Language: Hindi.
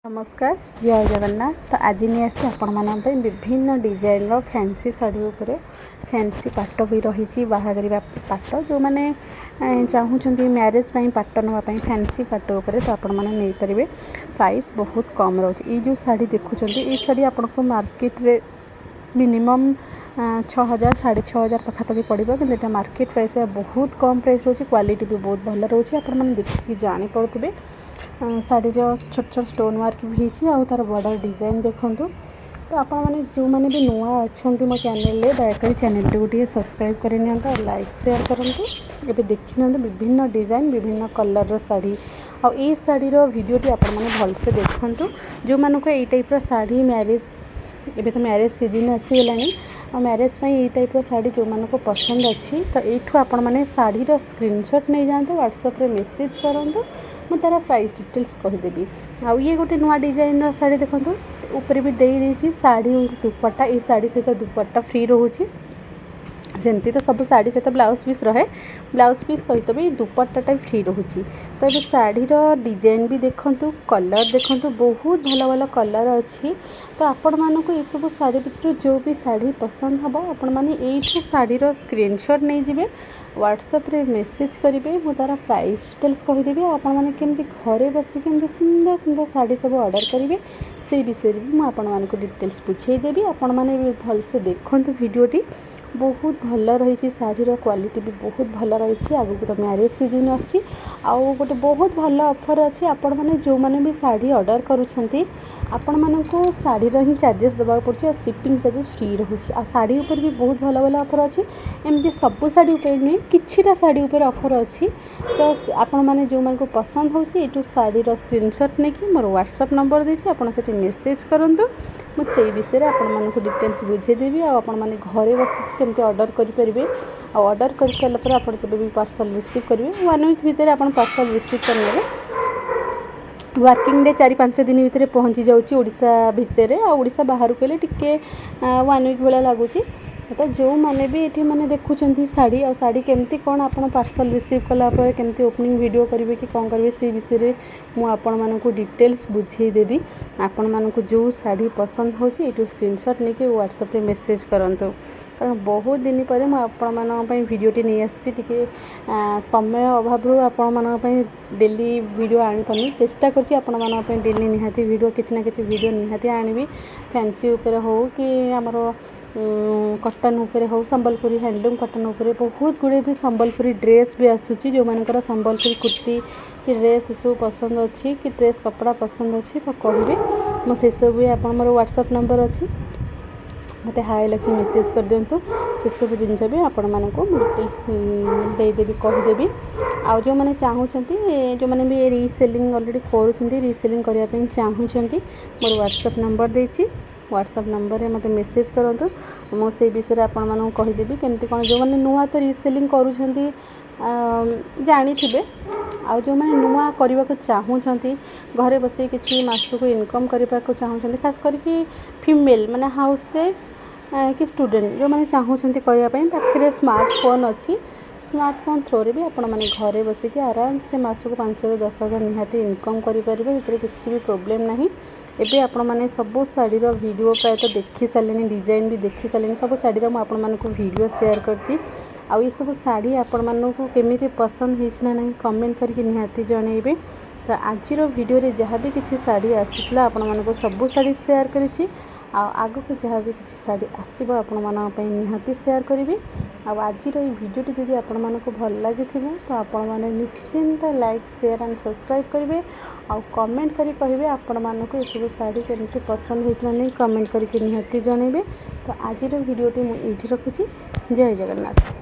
नमस्कार जय जगन्नाथ। तो आज नहीं आसी आपण विभिन्न डिजाइन फैंसी शाढ़ी उपर फैंसी पाट भी रही बाहागरी पाट जो मैंने चाहूँगी मैरेज पाट नापी फैंसी पाट उपर तो आपरे प्राइस बहुत कम रोचे। ये जो शाढ़ी देखुं ये शाढ़ी आपको मार्केट रे मिनिमम 6000 6500 पाखापाखि पड़ो कि मार्केट प्राइस बहुत कम प्राइस रोचे। क्वालिटी भी बहुत भल रोचे। आपने देखिए जापे शाढ़ी छोट छोट स्टोन वर्क भी होती आ तार बॉर्डर डिजाइन देखूँ। तो आप जो मैंने भी नुआ अच्छा मो चैनल दयाकोरी चैनल टी गोटे सब्सक्राइब कर लाइक शेयर करूँ। ये देखी विभिन्न डिजाइन विभिन्न कलर शाढ़ी आ शाढ़ी भिडियोटी आपने भलसे देखूँ। जो मानक ये टाइप शाढ़ी मैरेज एबे तो मैरेज सीजन आसीगलानी मैरेज ये टाइप शाढ़ी जो मानक पसंद अच्छी तो यू आपण मैंने शाढ़ीर स्क्रीनशॉट नहीं जातु व्हाट्सएप रे मेसेज करूँ। मुझे तार प्राइस डिटेल्स कहीदेवी। आउ ये गोटे नुआ डिजाइन शाढ़ी देखूँ ऊपर भी देती शाढ़ी दुपट्टा ये शाढ़ी सहित दुपट्टा फ्री रोचे। जमती तो सब शाढ़ी सहित ब्लाउज पीस रहे ब्लाउज पीस सहित भी दुपट्टाटा फ्री रोचे। तो ये शाढ़ीर डिजाइन भी देखूँ कलर देखूँ बहुत भल भल कलर अच्छी। तो आपण मानक ये सब शाढ़ी भितर जो भी शाढ़ी पसंद हम आपण मैंने ये शाढ़ीर स्क्रीनशॉट नहीं जाए व्हाट्सएप रे मेसेज करेंगे। मुझे तार प्राइस डिटेल्स कहीदेवी। आपने केमती घरे बसिक सुंदर सुंदर शाढ़ी सब ऑर्डर करेंगे से विषय भी मुझे डिटेल्स बुझेदेवी। आपण मैंने भी भलसे देखूँ वीडियोटी बहुत भल रही शाढ़ीर क्वालिटी भी बहुत भल रही। आगू तो मैरेज सीजन आसी गोटे बहुत भल ऑफर अच्छी। आपण मैंने जो मैंने भी शाढ़ी ऑर्डर करुँच आपण मानक शाढ़ीर ही चार्जेस देवा पड़े और शिपिंग चार्जेस फ्री रोचे। आ शाढ़ी उपर भी बहुत भल भल ऑफर अच्छी एमती सब शाढ़ी उपर नहीं किछिटा शाढ़ी उपर ऑफर अच्छी। तो आपण मैंने जो मानक पसंद हो शाढ़ीर स्क्रीनशॉट नहीं कि मोर व्हाट्सएप नंबर देती आप मेसेज करूँ मुझे विषय आपको डिटेल्स बुझेदेवी। आपण मैंने घरे बस केमती ऑर्डर करेंगे ऑर्डर कर सारापर आप जब भी पार्सल रिसीव करेंगे 1 वीक भितर आप पार्सल रिसीव करेंगे। वर्किंग डे 4-5 दिन भितर पहुँची जाऊँगा भितर आशा बाहर कले टिके 1 वीक भाया लगुच। तो जो मैंने भी ये मैंने देखुं शाढ़ी आ शाढ़ी केमती कौन आप पार्सल रिसीव कलापर केमती ओपनिंग वीडियो करेंगे कि कौन करेंगे से विषय मुझे डिटेल्स बुझेदेवी। आपण मानक जो शाढ़ी पसंद हो स्क्रीनशॉट नहीं कि व्हाट्सएप रे मेसेज करूँ। कारण बहुत दिन पर मुझे भिडियोटी नहीं आसी समय अभाव आपण डेली वीडियो आनी चेष्टा कर डेली निहाती वीडियो किसी ना किसी वीडियो निहाती आनी फैंसी उपर हो कि आमर कटन उपर हो संबलपुरी हैंडलूम कटन उपर बहुत गुड़े भी संबलपुरी ड्रेस भी आसूची। जो मानकर संबलपुरी कुर्ती कि ड्रेस सब पसंद अच्छी कि ड्रेस कपड़ा पसंद अच्छी तो कहे मुझे सब आप मोर व्हाट्सएप नंबर अच्छी मत हाय लिखी मेसेज कर दिंतु से सब जिनस भी आपण मानक देदेवी कहीदेवी। आउ जो मैंने चाहूँगी जो मैंने भी रीसेलिंग ऑलरेडी करुँच रीसेलिंग करने चाहूँगी मोर व्हाट्सएप नंबर देती व्हाट्सएप नंबर में मतलब मेसेज करूँ मुझे विषय आपको कहीदेवी केमती कौन जो मैंने नुआ तो रीसेलिंग करुँच जानी थे आ जो मैंने नुआ करने को चाहूँगी घरे बस किसी मासक इनकम करने को चाहूँगी खास करके फीमेल माने हाउस कि स्टूडेंट जो मैंने चाहूँगी करने पाखे स्मार्टफोन अच्छी स्मार्टफोन थ्रो भी आपण मैंने घरे बसिक आराम से मासक 5-10 हज़ार निहाती इनकम करेंगे किसी भी प्रोब्लेम ना। एबे आपण मैंने सब शाढ़ीर वीडियो प्रायतः देखी सारे डिजाइन भी देखी सारे सब शाढ़ीर मुझे वीडियो शेयर करছি। आउ ये सब शाढ़ी आपण मानक केमिति पसंद होना ना कमेंट करके निहाती जनइबे। तो आज वीडियो रे जहाँ भी किसी शाढ़ी आसीला आपण मानक सब शाढ़ी शेयर करी आग को जहाँ भी किसी शाढ़ी आसो आपण निहाती शेयर करी। आज भिडियोटी जब आपण मानक भल लगी तो आपण मैंने निश्चिंत लाइक शेयर एंड सब्सक्राइब करेंगे आउ कमेंट करी कहे आपण मानक ये सब शाढ़ी केमती पसंद होना नहीं कमेंट करके निहाती जनइबे। तो आज भिडियोटी मुझे रखुची। जय जगन्नाथ।